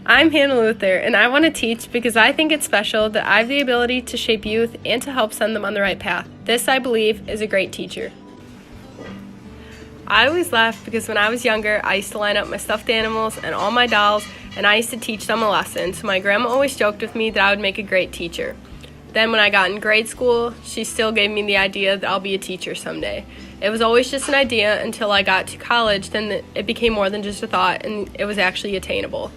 I'm Hannah Luther, and I want to teach because I think it's special that I have the ability to shape youth and to help send them on the right path. This, I believe, is a great teacher. I always laugh because when I was younger, I used to line up my stuffed animals and all my dolls, and I used to teach them a lesson, so my grandma always joked with me that I would make a great teacher. Then when I got in grade school, she still gave me the idea that I'll be a teacher someday. It was always just an idea until I got to college, then it became more than just a thought, and it was actually attainable.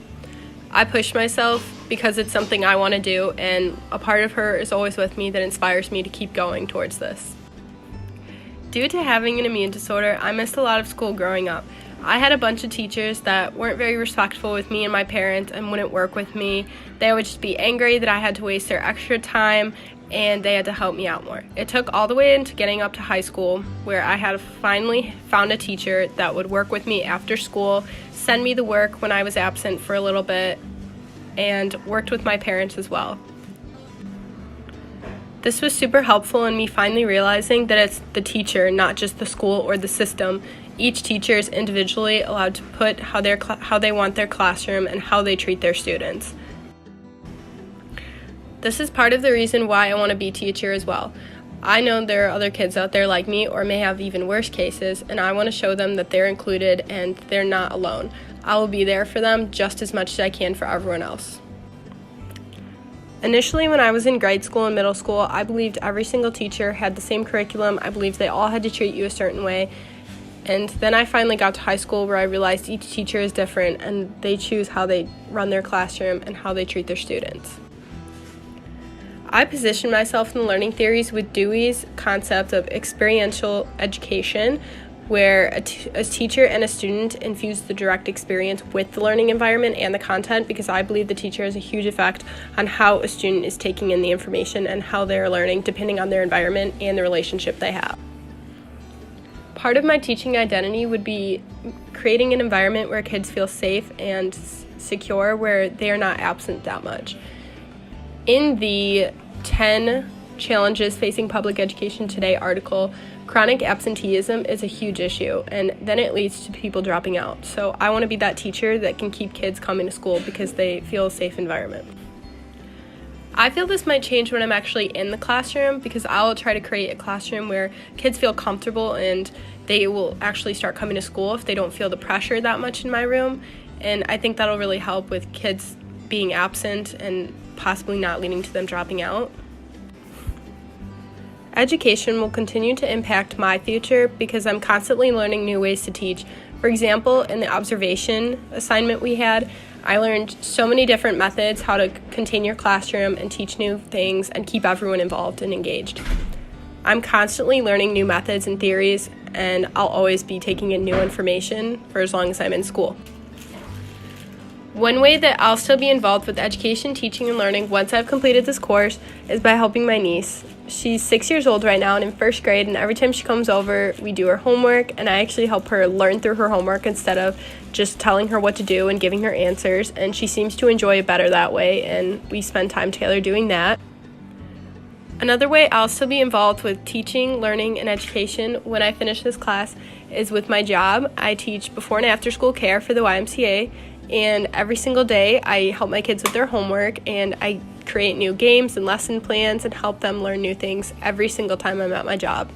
I push myself because it's something I want to do, and a part of her is always with me that inspires me to keep going towards this. Due to having an immune disorder, I missed a lot of school growing up. I had a bunch of teachers that weren't very respectful with me and my parents and wouldn't work with me. They would just be angry that I had to waste their extra time, and they had to help me out more. It took all the way into getting up to high school, where I had finally found a teacher that would work with me after school, send me the work when I was absent for a little bit, and worked with my parents as well. This was super helpful in me finally realizing that it's the teacher, not just the school or the system. Each teacher is individually allowed to put how they want their classroom and how they treat their students. This is part of the reason why I want to be a teacher as well. I know there are other kids out there like me or may have even worse cases, and I want to show them that they're included and they're not alone. I will be there for them just as much as I can for everyone else. Initially, when I was in grade school and middle school, I believed every single teacher had the same curriculum. I believed they all had to treat you a certain way. And then I finally got to high school where I realized each teacher is different and they choose how they run their classroom and how they treat their students. I position myself in the learning theories with Dewey's concept of experiential education, where a teacher and a student infuse the direct experience with the learning environment and the content, because I believe the teacher has a huge effect on how a student is taking in the information and how they're learning depending on their environment and the relationship they have. Part of my teaching identity would be creating an environment where kids feel safe and secure, where they are not absent that much. In the 10 Challenges Facing Public Education Today article, chronic absenteeism is a huge issue, and then it leads to people dropping out. So I want to be that teacher that can keep kids coming to school because they feel a safe environment. I feel this might change when I'm actually in the classroom, because I will try to create a classroom where kids feel comfortable and they will actually start coming to school if they don't feel the pressure that much in my room. And I think that'll really help with kids being absent and possibly not leading to them dropping out. Education will continue to impact my future because I'm constantly learning new ways to teach. For example, in the observation assignment we had, I learned so many different methods how to contain your classroom and teach new things and keep everyone involved and engaged. I'm constantly learning new methods and theories, and I'll always be taking in new information for as long as I'm in school. One way that I'll still be involved with education, teaching, and learning once I've completed this course is by helping my niece. She's 6 years old right now and in first grade, and every time she comes over, we do her homework, and I actually help her learn through her homework instead of just telling her what to do and giving her answers, and she seems to enjoy it better that way, and we spend time together doing that. Another way I'll still be involved with teaching, learning, and education when I finish this class is with my job. I teach before and after school care for the YMCA, and every single day I help my kids with their homework, and I create new games and lesson plans and help them learn new things every single time I'm at my job.